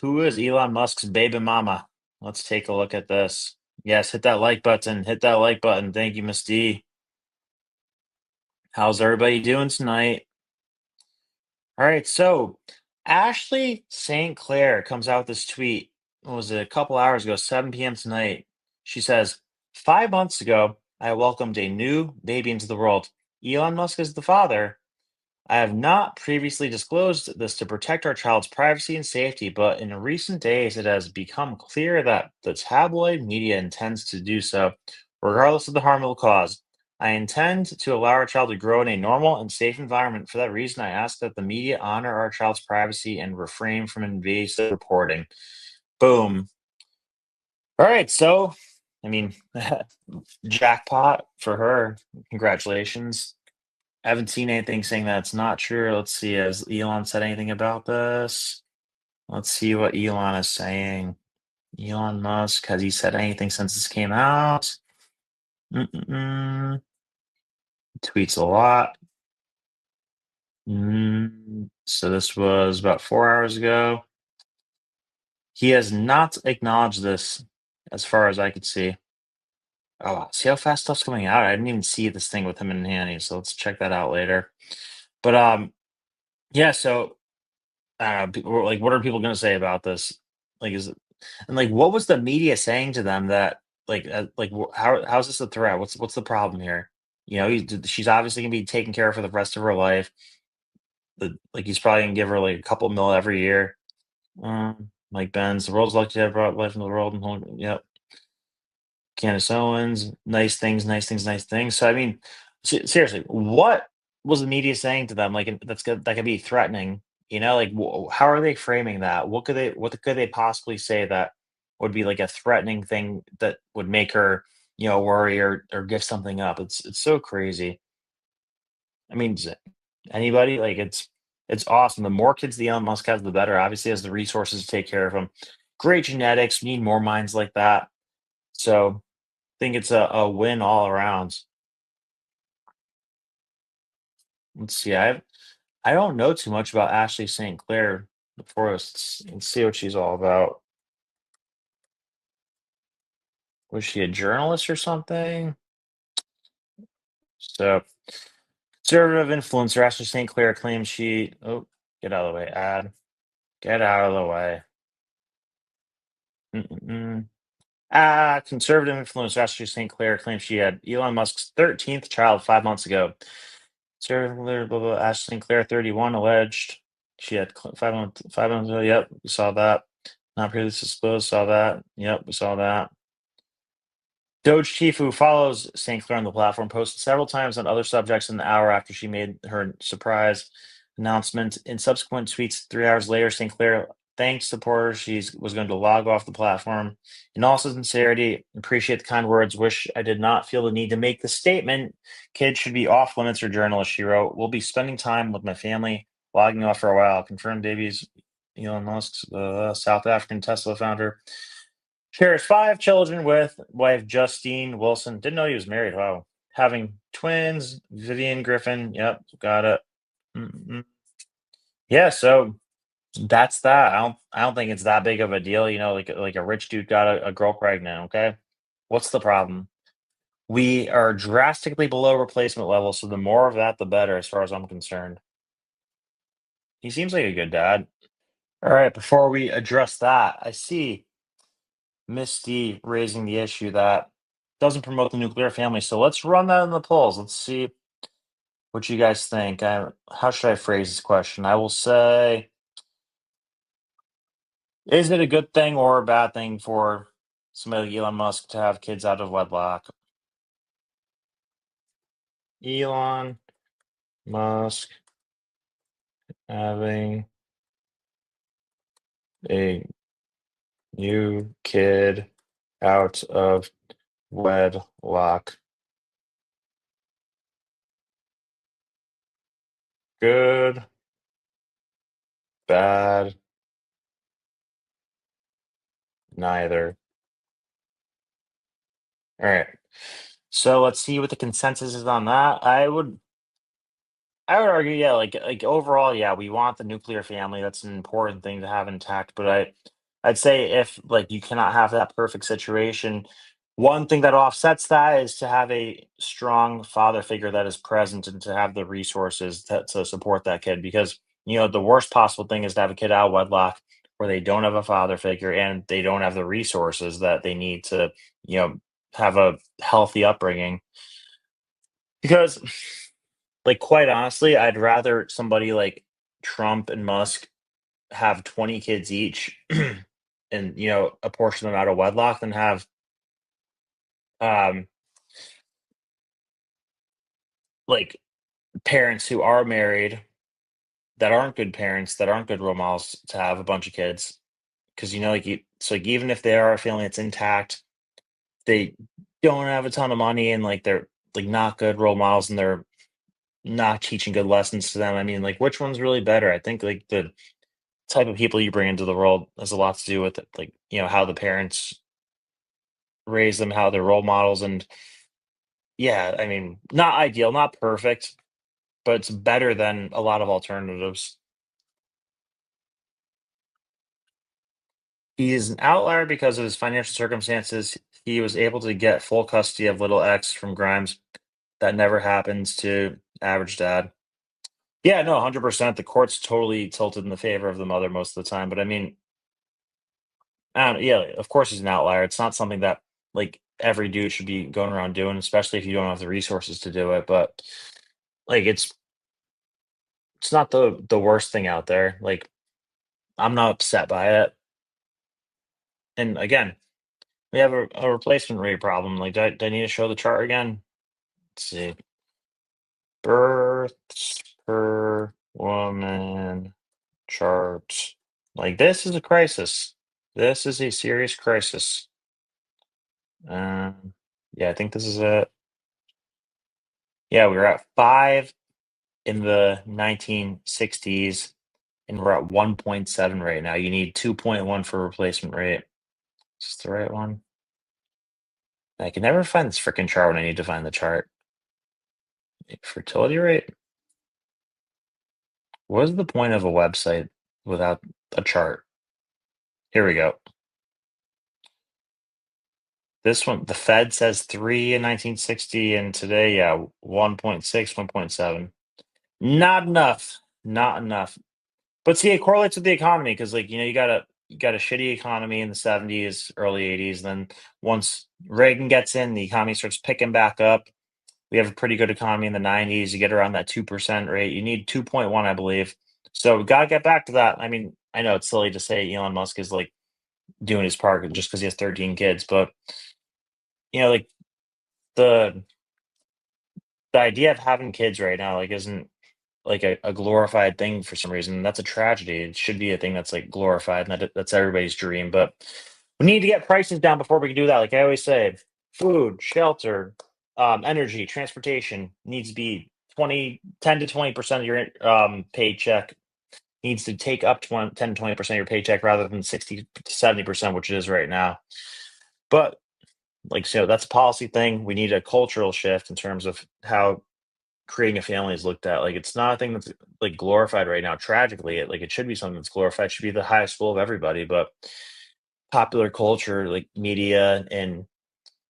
Who is Elon Musk's baby mama? Let's take a look at this. Yes, hit that like button. Hit that like button. Thank you, Miss D. How's everybody doing tonight? All right, so Ashley St. Clair comes out with this tweet. What was it? A couple hours ago, 7 p.m. tonight. She says, 5 months ago, I welcomed a new baby into the world. Elon Musk is the father. I have not previously disclosed this to protect our child's privacy and safety, but in recent days it has become clear that the tabloid media intends to do so, regardless of the harm it will cause. I intend to allow our child to grow in a normal and safe environment. For that reason, I ask that the media honor our child's privacy and refrain from invasive reporting. Boom. All right, so, I mean, jackpot for her. Congratulations. I haven't seen anything saying that it's not true. Let's see, has Elon said anything about this? Let's see what Elon is saying. Elon Musk, has he said anything since this came out? Mm-mm-mm. Tweets a lot. So this was about 4 hours ago. He has not acknowledged this as far as I could see. Oh, wow. See how fast stuff's coming out? I didn't even see this thing with him in handy, so let's check that out later. But yeah, so people were like, what are people going to say about this? Like, is it and like, what was the media saying to them that how's this a threat? What's the problem here? She's obviously gonna be taken care of for the rest of her life. Like he's probably gonna give her like a couple mil every year. Like Ben's, the world's lucky to have brought life into the world. And yep, Candace Owens, nice things, nice things, nice things. So I mean, seriously, what was the media saying to them? Like that could be threatening. Like how are they framing that? What could they possibly say that would be like a threatening thing that would make her, worry or give something up? It's so crazy. I mean, anybody like it's awesome. The more kids the Elon Musk has, the better. Obviously, has the resources to take care of them. Great genetics. We need more minds like that. So think it's a win all around. Let's see. I don't know too much about Ashley St. Clair before let's see what she's all about. Was she a journalist or something? So conservative influencer Ashley St. Clair claims she get out of the way, ad. Get out of the way. Mm-mm-mm. Conservative influencer Ashley St. Clair claims she had Elon Musk's 13th child 5 months ago. Conservative blah, blah, Ashley St. Clair, 31, alleged she had 5 months ago. Yep, we saw that. Not previously disclosed, saw that. Yep, we saw that. Doge chief who follows St. Clair on the platform posted several times on other subjects in the hour after she made her surprise announcement. In subsequent tweets 3 hours later, St. Clair thanked supporters. She was going to log off the platform. In all sincerity, appreciate the kind words. Wish I did not feel the need to make the statement. Kids should be off limits for journalists, she wrote. We'll be spending time with my family, logging off for a while. Confirmed babies. Elon Musk's South African Tesla founder. Shares 5 children with wife Justine Wilson. Didn't know he was married. Wow. Having twins, Vivian Griffin. Yep, got it. Mm-mm. Yeah, so that's that. I don't think it's that big of a deal. Like a rich dude got a girl pregnant. Okay, what's the problem? We are drastically below replacement level, so the more of that, the better, as far as I'm concerned. He seems like a good dad. All right, before we address that, I see Misty raising the issue that doesn't promote the nuclear family. So let's run that in the polls. Let's see what you guys think. How should I phrase this question? I will say, is it a good thing or a bad thing for somebody like Elon Musk to have kids out of wedlock? Elon Musk having a new kid out of wedlock. Good, bad, neither. All right. So let's see what the consensus is on that. I would argue, yeah, like overall, yeah, we want the nuclear family. That's an important thing to have intact. But I'd say if like you cannot have that perfect situation, one thing that offsets that is to have a strong father figure that is present and to have the resources to support that kid. Because the worst possible thing is to have a kid out of wedlock where they don't have a father figure and they don't have the resources that they need to, you know, have a healthy upbringing. Because like, quite honestly, I'd rather somebody like Trump and Musk have 20 kids each and, apportion them out of wedlock than have, um, like, parents who are married that aren't good parents, that aren't good role models to have a bunch of kids. Because, like, even if they are a family that's intact, they don't have a ton of money and, like, they're, like, not good role models and they're not teaching good lessons to them. I mean, like, which one's really better? I think, like, the type of people you bring into the world has a lot to do with it, like how the parents raise them, how they're role models, and yeah, I mean, not ideal, not perfect, but it's better than a lot of alternatives. He is an outlier because of his financial circumstances. He was able to get full custody of little X from Grimes. That never happens to average dad. Yeah, no, 100%. The court's totally tilted in the favor of the mother most of the time. But I mean, I don't, yeah, of course he's an outlier. It's not something that like every dude should be going around doing, especially if you don't have the resources to do it. But like it's not the worst thing out there. Like I'm not upset by it. And again, we have a replacement rate problem. Like do I need to show the chart again? Let's see. Births per woman chart. Like this is a crisis. This is a serious crisis. Yeah, I think this is it. Yeah, we were at 5 in the 1960s, and we're at 1.7 right now. You need 2.1 for replacement rate. Is this the right one? I can never find this freaking chart when I need to find the chart. Fertility rate? What is the point of a website without a chart? Here we go. This one, the Fed says 3 in 1960, and today, yeah, 1.6, 1.7. Not enough. Not enough. But see, it correlates with the economy because, like, you got a shitty economy in the 70s, early 80s. Then once Reagan gets in, the economy starts picking back up. We have a pretty good economy in the 90s. You get around that 2% rate. You need 2.1, I believe. So we gotta get back to that. I mean, I know it's silly to say Elon Musk is like doing his part just because he has 13 kids, but like the the idea of having kids right now like isn't like a glorified thing for some reason. That's a tragedy. It should be a thing that's like glorified and that's everybody's dream. But we need to get prices down before we can do that. Like I always say, food, shelter, energy, transportation needs to be 10 to 20% of your paycheck needs to take up 10 to 20% of your paycheck rather than 60 to 70%, which it is right now. But like so that's a policy thing. We need a cultural shift in terms of how creating a family is looked at. Like it's not a thing that's like glorified right now. Tragically, it should be something that's glorified. It should be the highest goal of everybody. But popular culture, like media and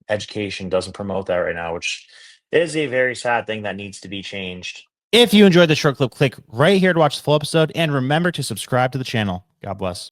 education, doesn't promote that right now, which is a very sad thing that needs to be changed. If you enjoyed the short clip, click right here to watch the full episode and remember to subscribe to the channel. God bless.